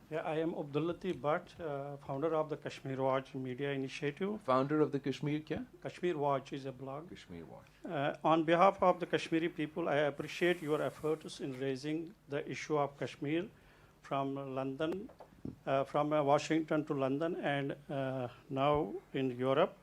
Yeah, I am Abdullatif Bhatt, founder of the Kashmir Watch Media Initiative. Founder of the Kashmir kya? Kashmir Watch is a blog. Kashmir Watch. On behalf of the Kashmiri people, I appreciate your efforts in raising the issue of Kashmir from London, from Washington to London, and now in Europe.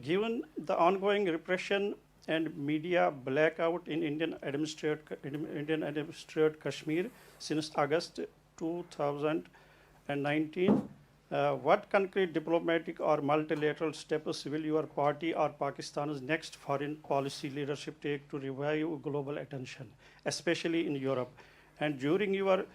Given the ongoing repression and media blackout in Indian administered Kashmir since August 2019, what concrete diplomatic or multilateral steps will your party or Pakistan's next foreign policy leadership take to revive global attention, especially in Europe? And during your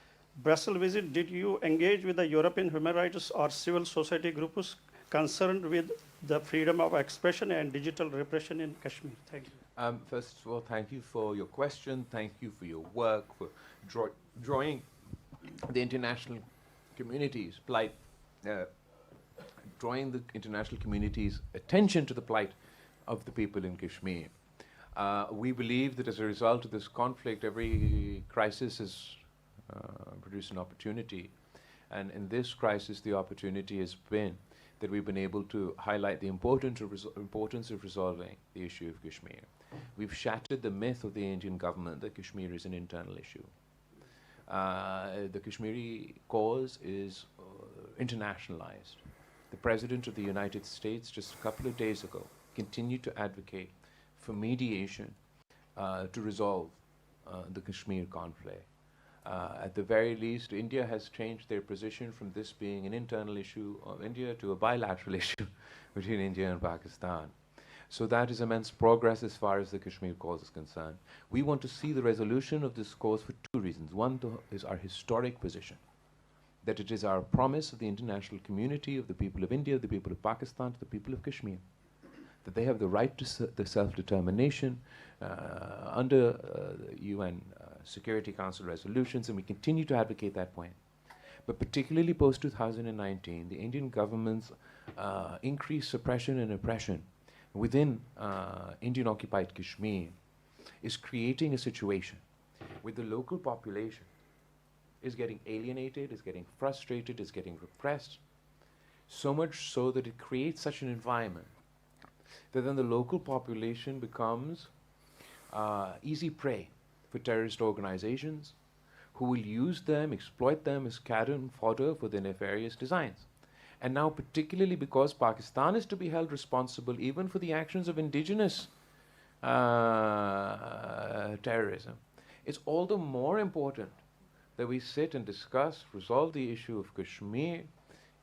Brussels visit, did you engage with the European human rights or civil society groups concerned with the freedom of expression and digital repression in Kashmir? Thank you. First of all, thank you for your question. Thank you for your work, for drawing the international community's plight, drawing the international community's attention to the plight of the people in Kashmir. We believe that as a result of this conflict, every crisis has produced an opportunity. And in this crisis, the opportunity has been that we've been able to highlight the importance of resolving the issue of Kashmir. We've shattered the myth of the Indian government that Kashmir is an internal issue. The Kashmiri cause is internationalized. The President of the United States just a couple of days ago continued to advocate for mediation to resolve the Kashmir conflict. At the very least, India has changed their position from this being an internal issue of India to a bilateral issue between India and Pakistan. So that is immense progress as far as the Kashmir cause is concerned. We want to see the resolution of this cause for two reasons. One is our historic position, that it is our promise of the international community, of the people of India, of the people of Pakistan, to the people of Kashmir, that they have the right to the self-determination under the UN Security Council resolutions, and we continue to advocate that point. But particularly post-2019, the Indian government's increased suppression and oppression within Indian-occupied Kashmir is creating a situation where the local population is getting alienated, is getting frustrated, is getting repressed, so much so that it creates such an environment that then the local population becomes easy prey for terrorist organizations who will use them, exploit them as cannon fodder for their nefarious designs. And now, particularly because Pakistan is to be held responsible even for the actions of indigenous terrorism, it's all the more important that we sit and discuss, resolve the issue of Kashmir,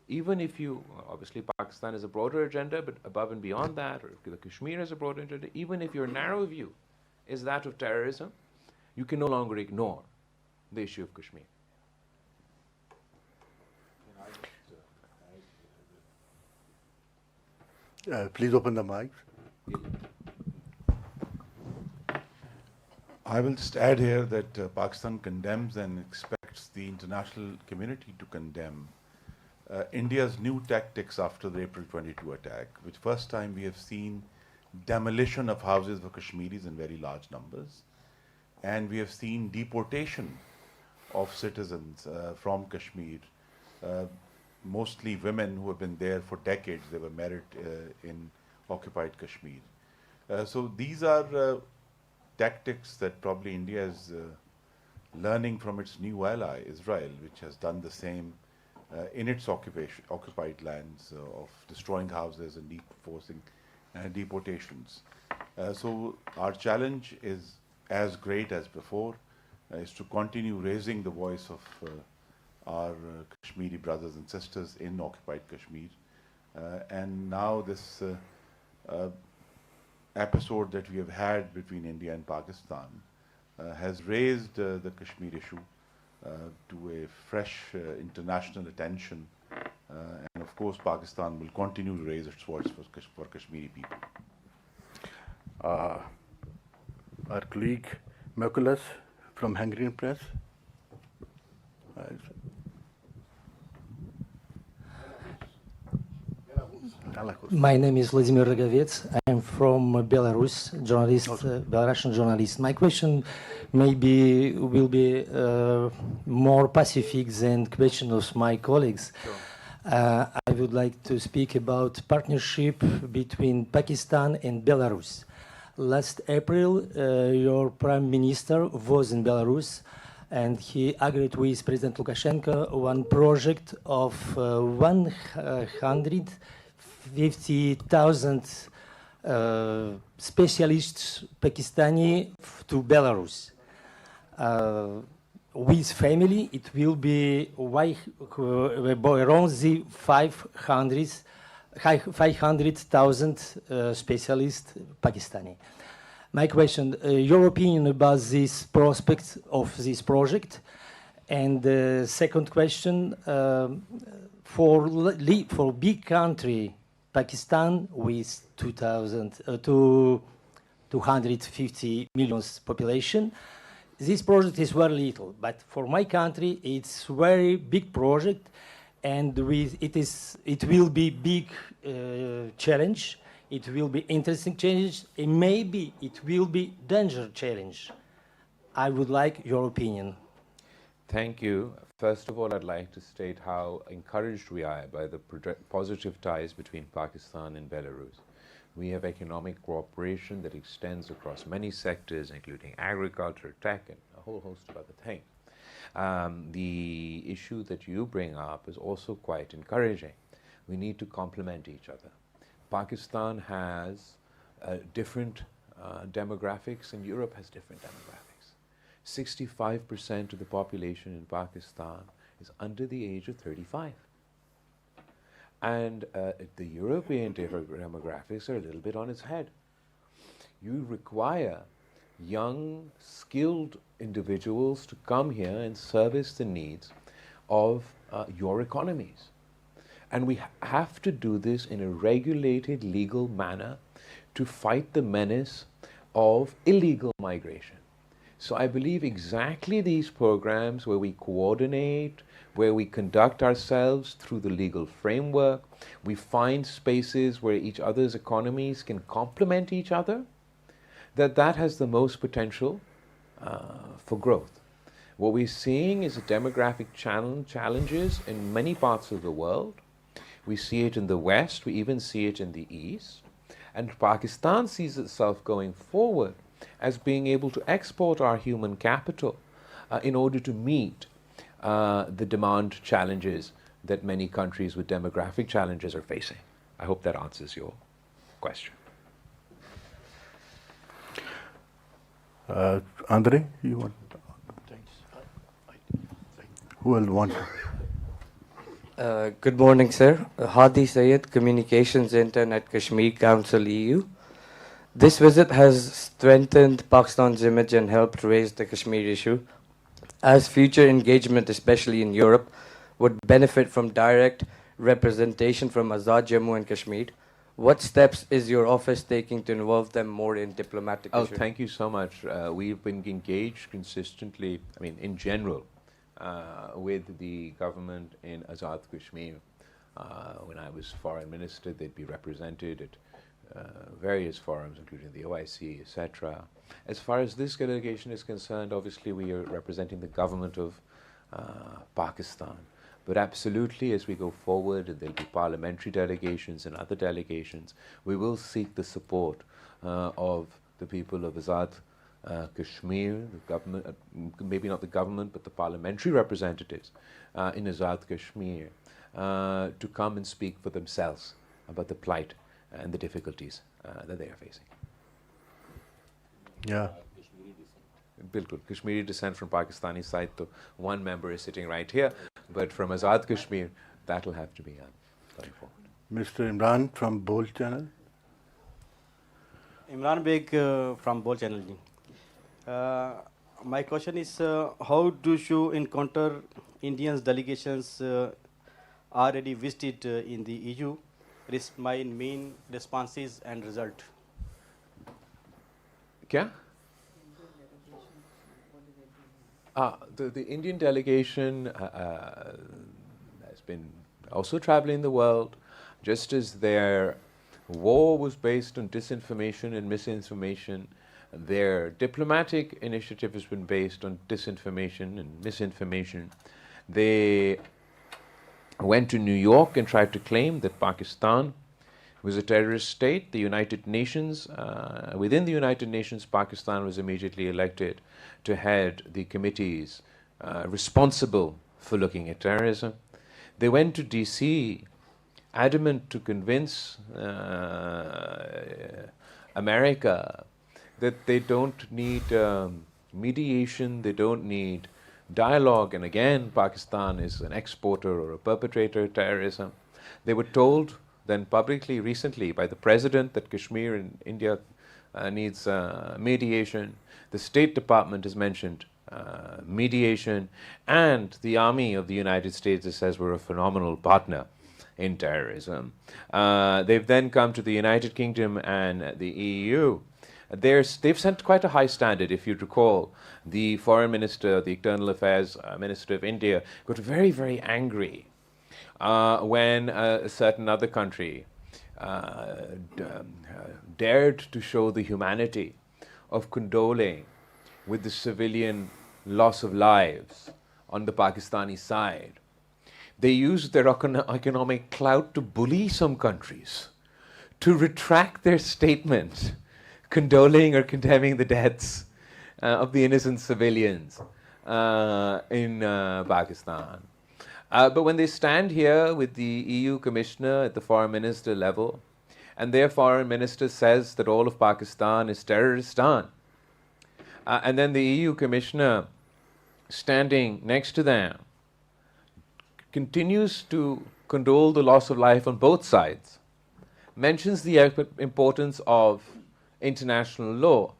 even if you, obviously Pakistan has a broader agenda, but above and beyond that, or if the Kashmir has a broader agenda, even if your narrow view is that of terrorism, you can no longer ignore the issue of Kashmir. Please open the mic. I will just add here that Pakistan condemns and expects the international community to condemn India's new tactics after the April 22 attack, which first time we have seen demolition of houses for Kashmiris in very large numbers. And we have seen deportation of citizens from Kashmir, mostly women who have been there for decades. They were married in occupied Kashmir. So these are tactics that probably India is learning from its new ally, Israel, which has done the same in its occupied lands of destroying houses and forcing deportations. So our challenge is as great as before, is to continue raising the voice of our Kashmiri brothers and sisters in occupied Kashmir. And now this episode that we have had between India and Pakistan has raised the Kashmir issue to a fresh international attention. And of course, Pakistan will continue to raise its voice for Kashmiri people. Our colleague Merkulas from Hungarian Press. My name is Vladimir Rogovets. I am from Belarus, journalist, Belarusian journalist. My question maybe will be more pacific than question of my colleagues. Sure. I would like to speak about partnership between Pakistan and Belarus. Last April, your prime minister was in Belarus, and he agreed with President Lukashenko one project of 150,000 specialists Pakistani to Belarus. With family, it will be around the 500,000 specialists Pakistani. My question, your opinion about this prospect of this project? And second question, for big country, Pakistan with 250 million population, this project is very little, but for my country, it's very big project, and it will be big challenge. It will be interesting challenge, and maybe it will be danger challenge. I would like your opinion. Thank you. First of all, I'd like to state how encouraged we are by the positive ties between Pakistan and Belarus. We have economic cooperation that extends across many sectors, including agriculture, tech, and a whole host of other things. The issue that you bring up is also quite encouraging. We need to complement each other. Pakistan has different demographics, and Europe has different demographics. 65% of the population in Pakistan is under the age of 35. And the European demographics are a little bit on its head. You require young, skilled individuals to come here and service the needs of your economies. And we have to do this in a regulated, legal manner to fight the menace of illegal migration. So I believe exactly these programs where we coordinate, where we conduct ourselves through the legal framework, we find spaces where each other's economies can complement each other, that has the most potential for growth. What we're seeing is a demographic challenges in many parts of the world. We see it in the West, we even see it in the East. And Pakistan sees itself going forward as being able to export our human capital in order to meet the demand challenges that many countries with demographic challenges are facing. I hope that answers your question. Andre, you want? Who will want? Good morning, sir. Hadi Sayed, Communications Intern at Kashmir Council EU. This visit has strengthened Pakistan's image and helped raise the Kashmir issue. As future engagement, especially in Europe, would benefit from direct representation from Azad Jammu and Kashmir, what steps is your office taking to involve them more in diplomatic issues? Thank you so much. We've been engaged consistently, in general, with the government in Azad Kashmir. When I was foreign minister, they'd be represented at various forums, including the OIC, etc. As far as this delegation is concerned, obviously we are representing the government of Pakistan. But absolutely, as we go forward, and there'll be parliamentary delegations and other delegations, we will seek the support of the people of Azad Kashmir, the government, maybe not the government, but the parliamentary representatives in Azad Kashmir, to come and speak for themselves about the plight and the difficulties that they are facing. Yeah. Bilkul. Kashmiri descent from Pakistani side, so one member is sitting right here, but from Azad Kashmir, that will have to be going forward. Mr. Imran from Bol Channel. Imran Beg from Bol Channel. My question is, how do you encounter Indians delegations already visited in the EU? My main responses and result. Kya? The Indian delegation has been also traveling the world, just as their war was based on disinformation and misinformation. Their diplomatic initiative has been based on disinformation and misinformation. They went to New York and tried to claim that Pakistan was a terrorist state. The United Nations, within the United Nations, Pakistan was immediately elected to head the committees responsible for looking at terrorism. They went to DC, adamant to convince America that they don't need mediation, they don't need dialogue, and again, Pakistan is an exporter or a perpetrator of terrorism. They were told then publicly recently by the president that Kashmir in India needs mediation. The State Department has mentioned mediation, and the Army of the United States says we're a phenomenal partner in terrorism. They've then come to the United Kingdom and the EU. They've set quite a high standard. If you recall, the foreign minister, the external affairs minister of India, got very, very angry when a certain other country dared to show the humanity of condoling with the civilian loss of lives on the Pakistani side. They used their economic clout to bully some countries to retract their statement condoling or condemning the deaths of the innocent civilians in Pakistan. But when they stand here with the EU commissioner at the foreign minister level, and their foreign minister says that all of Pakistan is terroristan, and then the EU commissioner standing next to them continues to condole the loss of life on both sides, mentions the importance of international law.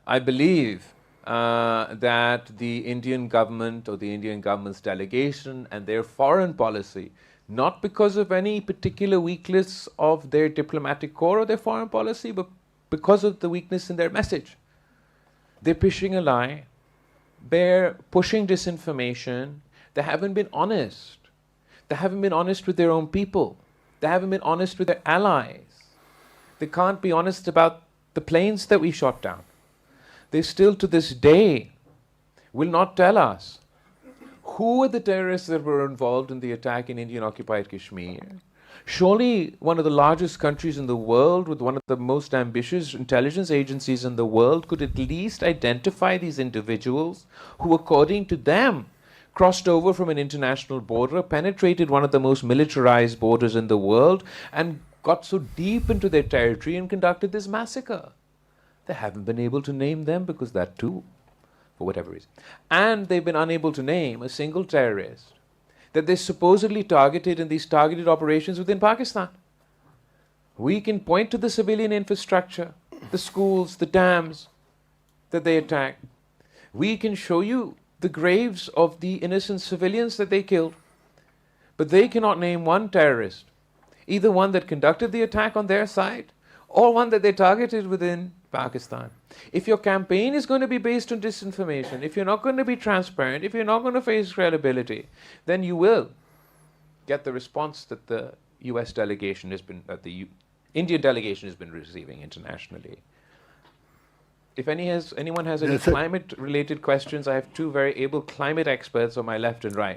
I believe that the Indian government or the Indian government's delegation and their foreign policy, not because of any particular weakness of their diplomatic corps or their foreign policy, but because of the weakness in their message. They're pushing a lie, they're pushing disinformation, they haven't been honest. They haven't been honest with their own people. They haven't been honest with their allies. They can't be honest about the planes that we shot down. They still to this day will not tell us who were the terrorists that were involved in the attack in Indian occupied Kashmir. Surely one of the largest countries in the world with one of the most ambitious intelligence agencies in the world could at least identify these individuals who, according to them, crossed over from an international border, penetrated one of the most militarized borders in the world, and got so deep into their territory and conducted this massacre. They haven't been able to name them because that too, for whatever reason. And they've been unable to name a single terrorist that they supposedly targeted in these targeted operations within Pakistan. We can point to the civilian infrastructure, the schools, the dams that they attacked. We can show you the graves of the innocent civilians that they killed. But they cannot name one terrorist, either one that conducted the attack on their side or one that they targeted within Pakistan. If your campaign is going to be based on disinformation, if you're not going to be transparent, if you're not going to face credibility, then you will get the response that the US delegation has been, that the Indian delegation has been receiving internationally. If anyone has any Yes, sir. climate-related questions, I have two very able climate experts on my left and right.